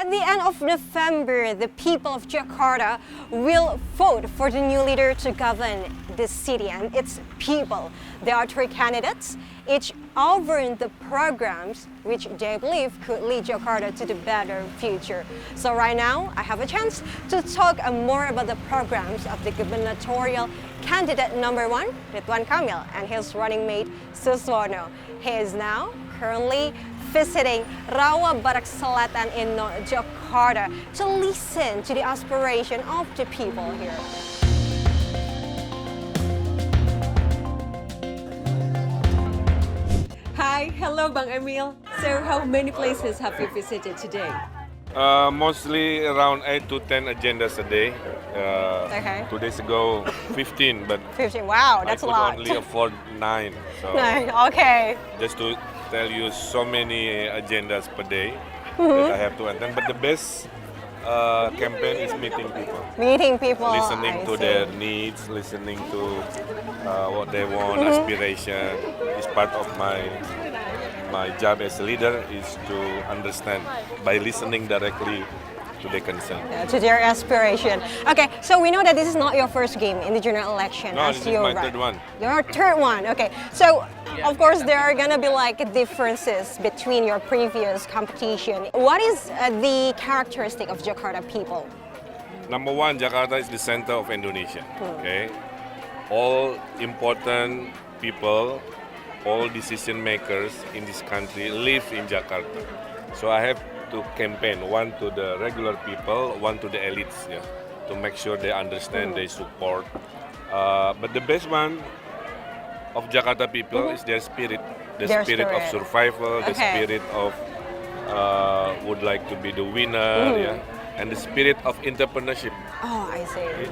At the end of November, the people of Jakarta will vote for the new leader to govern this city and its people. There are three candidates, each offering the programs which they believe could lead Jakarta to the better future. So right now, I have a chance to talk more about the programs of the gubernatorial candidate number one, Ridwan Kamil, and his running mate, Suswono. He is now currently visiting Rawa Barak Selatan in North Jakarta to listen to the aspiration of the people here. Hi, hello Bang Emil. So how many places have you visited today? Mostly around 8 to 10 agendas a day. Okay. 2 days ago, 15, but 15, wow, that's a I lot. could only afford 9. So Okay. just to tell you so many agendas per day that I have to attend. But the best campaign is meeting people. Meeting people. Listening I to see. their needs, listening to what they want, aspiration. Is part of my job as a leader is to understand by listening directly to their concern. To their aspiration. Okay, so we know that this is not your first game in the general election. No, as this is you my run. third one. Your third one. Okay, so of course there are gonna be like differences between your previous competition. What is the characteristic of Jakarta people? Number one, Jakarta is the center of Indonesia. Okay, all important people, all decision makers in this country live in Jakarta. So I have to campaign, one to the regular people, one to the elites, yeah, to make sure they understand, they support. But the best one of Jakarta people is their spirit, the Their spirit of spirit. survival, the Okay. spirit of would like to be the winner, yeah, and the spirit of entrepreneurship. Oh, I see.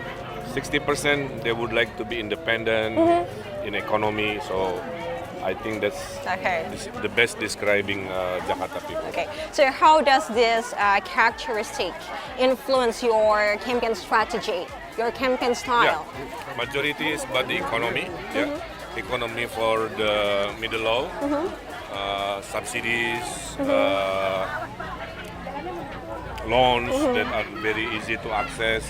60% they would like to be independent in economy, so I think that's Okay. the best describing Jakarta people. Okay, so how does this characteristic influence your campaign strategy, your campaign style? Yeah, majority is about the economy. Yeah, economy for the middle low, subsidies, loans that are very easy to access,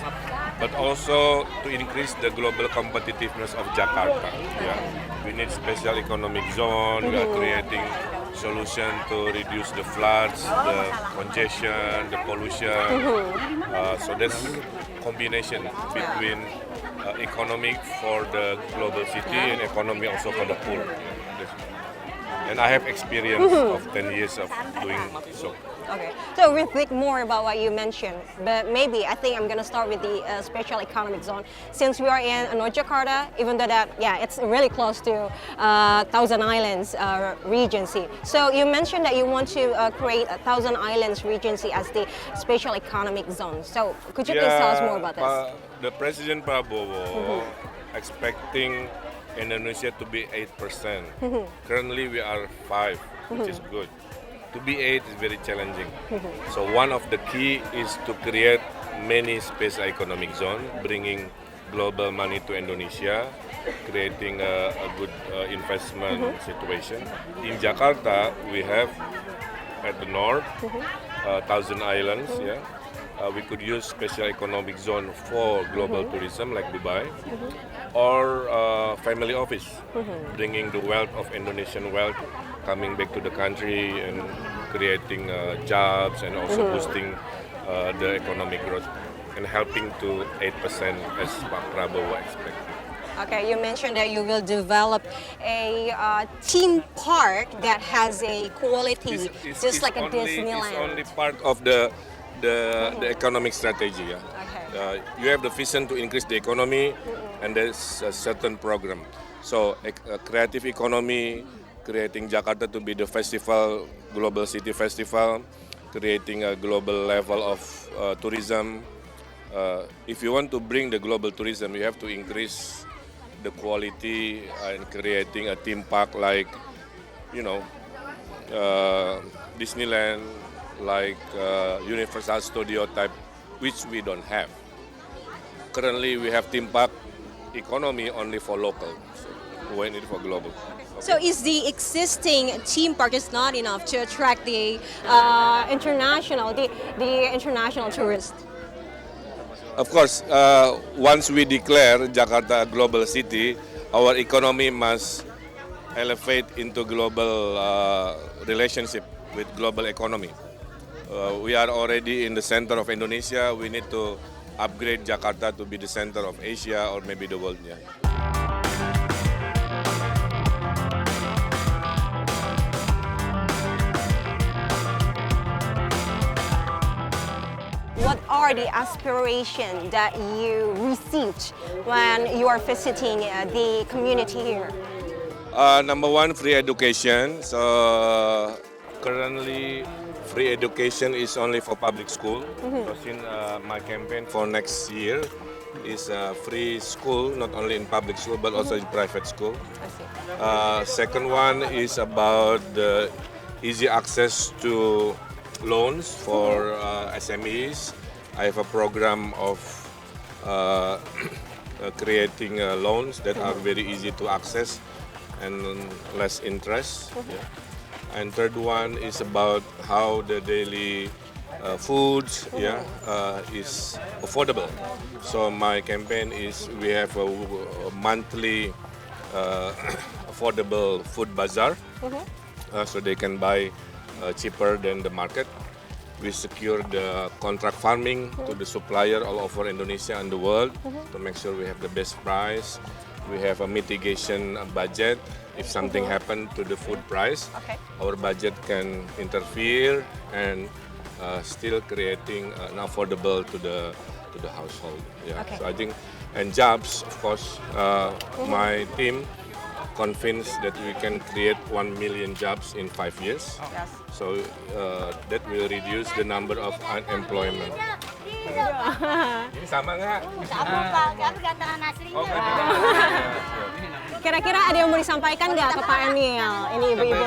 but also to increase the global competitiveness of Jakarta. Yeah. We need special economic zone. We are creating solution to reduce the floods, the congestion, the pollution. So that's combination between economic for the global city and economy also for the poor. And I have experience of 10 years of doing so. Okay, so we'll think more about what you mentioned, but maybe I think I'm gonna start with the special economic zone. Since we are in North Jakarta, even though that, yeah, it's really close to Thousand Islands Regency. So you mentioned that you want to create a Thousand Islands Regency as the special economic zone. So could you please tell us more about this? The President Prabowo expecting Indonesia to be 8%. Currently we are 5, which is good. To be 8 is very challenging. So one of the key is to create many space economic zone, bringing global money to Indonesia, creating a good investment situation. In Jakarta, we have at the north, Thousand Islands. Yeah, we could use special economic zone for global tourism like Dubai, or family office, bringing the wealth of Indonesian wealth coming back to the country and creating jobs and also boosting the economic growth and helping to 8% as Pak Prabowo expected. Okay, you mentioned that you will develop a theme park that has a quality, just like a Disneyland. It's only part of the economic strategy. Yeah? Okay. You have the vision to increase the economy, and there's a certain program. So a creative economy, creating Jakarta to be the festival, global city festival, creating a global level of tourism. If you want to bring the global tourism, you have to increase the quality and creating a theme park like, Disneyland, like Universal Studio type, which we don't have. Currently, we have theme park economy only for local. So we need for global. So is the existing theme park is not enough to attract the international tourists? Of course, once we declare Jakarta a global city, our economy must elevate into global relationship with global economy. We are already in the center of Indonesia. We need to upgrade Jakarta to be the center of Asia or maybe the world. Yeah. What are the aspirations that you received when you are visiting the community here? Number one, free education. So currently, free education is only for public school. So since my campaign for next year is free school, not only in public school but also in private school. I see. Second one is about the easy access to loans for SMEs. I have a program of creating loans that are very easy to access and less interest. Yeah. And third one is about how the daily foods is affordable. So my campaign is we have a monthly affordable food bazaar, so they can buy cheaper than the market. We secure the contract farming to the supplier all over Indonesia and the world to make sure we have the best price. We have a mitigation budget. If something happened to the food price, our budget can interfere and still creating an affordable to the household. Yeah. So I think, and jobs, of course, my team convinced that we can create 1 million jobs in 5 years. Yes. So that will reduce the number of unemployment. Ini sama nggak? Sama Pak, tapi gantangan aslinya. Oh, gantangan. Kira-kira ada yang mau disampaikan nggak ke Pak Emil? Ini ibu-ibu.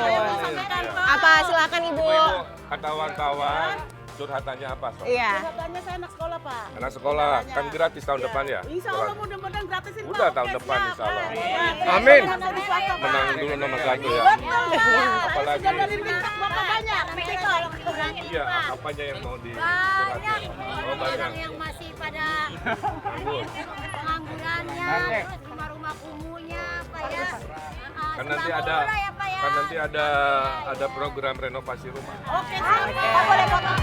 Apa silakan ibu? Ibu, kata wartawan, curhatannya apa? Sob? Iya. Katanya saya anak sekolah Pak. Anak sekolah, kan gratis tahun depan ya? Insya Allah mudah-mudahan gratisin Pak. Udah tahun depan insya Allah. Iya. Amin. Menang Menang dulu nomor 1 ya. Apalagi? Sudah dari bintang Bapak banyak. Iya, apanya yang mau di Banyak. Oh, banyak. Orang yang masih pada penganggurannya, terus rumah-rumah kumuhnya, Pak ya. Kan nanti ada ada program renovasi rumah. Oke, siap. Boleh potong.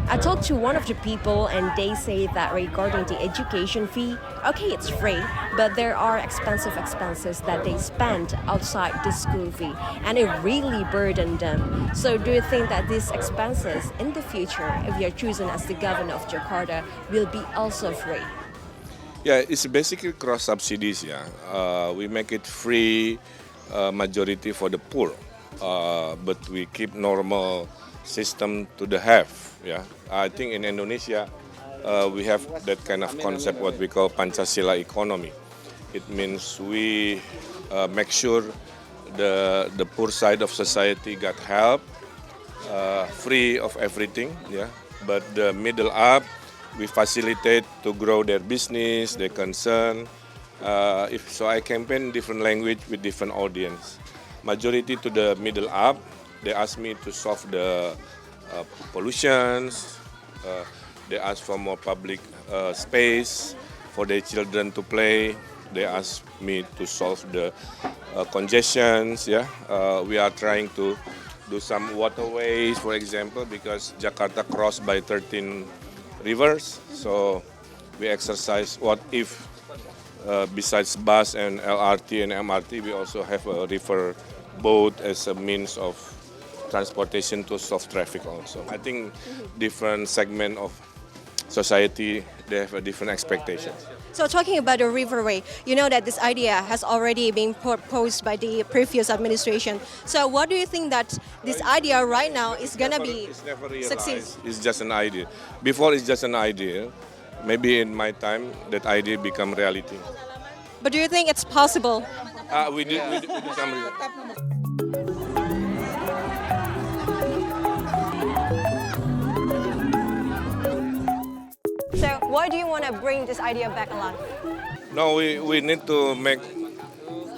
I talked to one of the people and they say that regarding the education fee, okay, it's free, but there are expenses that they spend outside the school fee and it really burdened them. So do you think that these expenses in the future, if you're chosen as the governor of Jakarta, will be also free? Yeah, it's basically cross subsidies. Yeah, we make it free, majority for the poor, but we keep normal system to the have. Yeah, I think in Indonesia we have that kind of concept what we call Pancasila economy. It means we make sure the poor side of society got help, free of everything. Yeah, but the middle up, we facilitate to grow their business, their concern. So I campaign different language with different audience. Majority to the middle up, they ask me to solve the pollutions. They ask for more public space for their children to play. They ask me to solve the congestions. Yeah, we are trying to do some waterways, for example, because Jakarta crossed by 13 rivers. So we exercise what if besides bus and LRT and MRT, we also have a river boat as a means of transportation to solve traffic also. I think different segment of society, they have a different expectations. So talking about the riverway, you know that this idea has already been proposed by the previous administration. So what do you think that this idea right now is gonna be It's never succeed? realized. It's just an idea. Before it's just an idea. Maybe in my time that idea become reality. But do you think it's possible? We do some research. So why do you want to bring this idea back alive? No, we need to make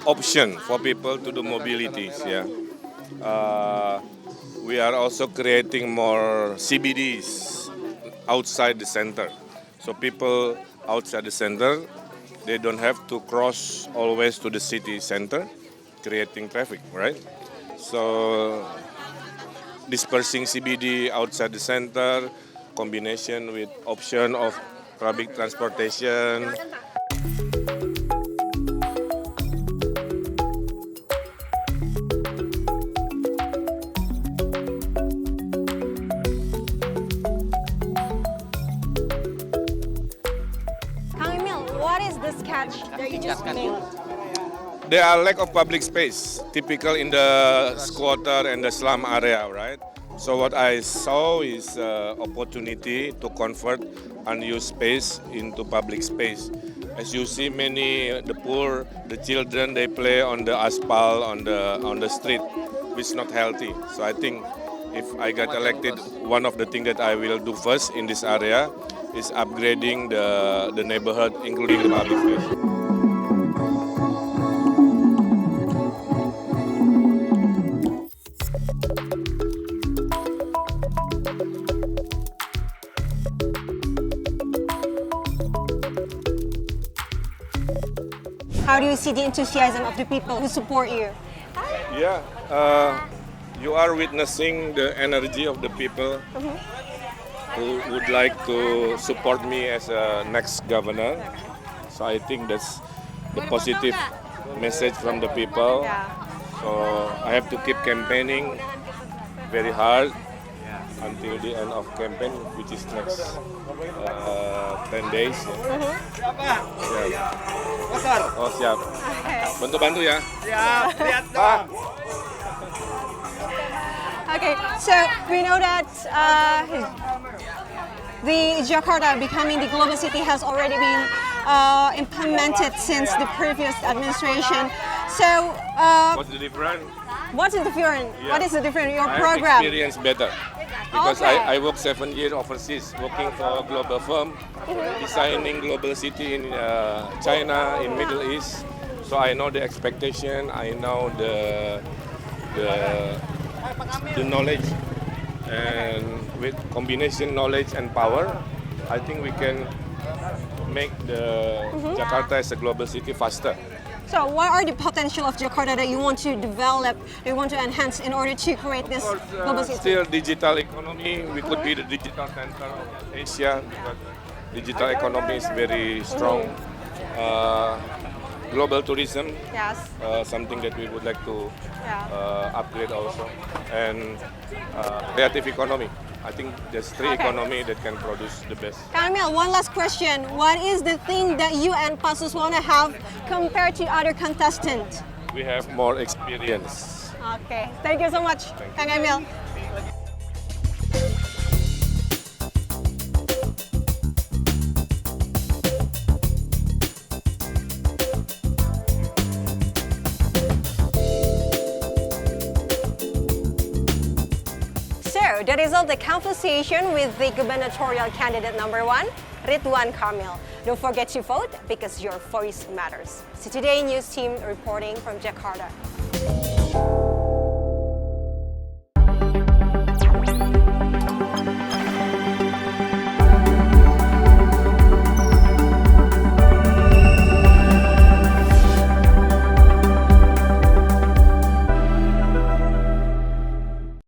option for people to do mobilities. Yeah, we are also creating more CBDs outside the center, so people outside the center, they don't have to cross always to the city center, creating traffic, right? So dispersing CBD outside the center, combination with option of public transportation. Kang Emil, what is the sketch that you just made? There are lack of public space, typical in the squatter and the slum area, right? So what I saw is opportunity to convert unused space into public space. As you see, the poor, the children, they play on the asphalt, on the street, which is not healthy. So I think if I get elected, one of the things that I will do first in this area is upgrading the neighborhood, including the public space. How do you see the enthusiasm of the people who support you? Yeah, you are witnessing the energy of the people who would like to support me as a next governor. So I think that's the positive message from the people. Yeah. So I have to keep campaigning very hard until the end of campaign, which is next 10 days. Yeah. Oh siap. Bantu-bantu ya. Pak. Okay, so we know that the Jakarta becoming the global city has already been implemented since the previous administration. So, What's the difference? what's the difference? Yeah. What is the difference? Your I have program? experience better because Okay. I worked 7 years overseas working for a global firm, designing global city in China, in Middle East. So I know the expectation, I know the knowledge, and with combination knowledge and power, I think we can make the Jakarta as a global city faster. So, what are the potential of Jakarta that you want to develop, you want to enhance in order to create this global city? Still digital economy, we could be the digital center of Asia, but digital economy is very strong. Global tourism, Yes. something that we would like to Yeah. upgrade also, and creative economy. I think there's three Okay. economy that can produce the best. Kang Emil, one last question. What is the thing that you and Pasus want to have compared to other contestants? We have more experience. Okay, thank you so much, Kang Emil. So, that is all the conversation with the gubernatorial candidate number 1, Ridwan Kamil. Don't forget to vote because your voice matters. So today News Team reporting from Jakarta.